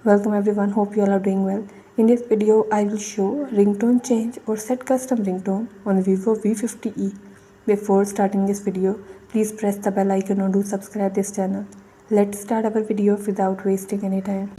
Welcome everyone, hope you all are doing well. In this video, I will show ringtone change or set custom ringtone on Vivo V50e. Before starting this video, please press the bell icon or do subscribe this channel. Let's start our video without wasting any time.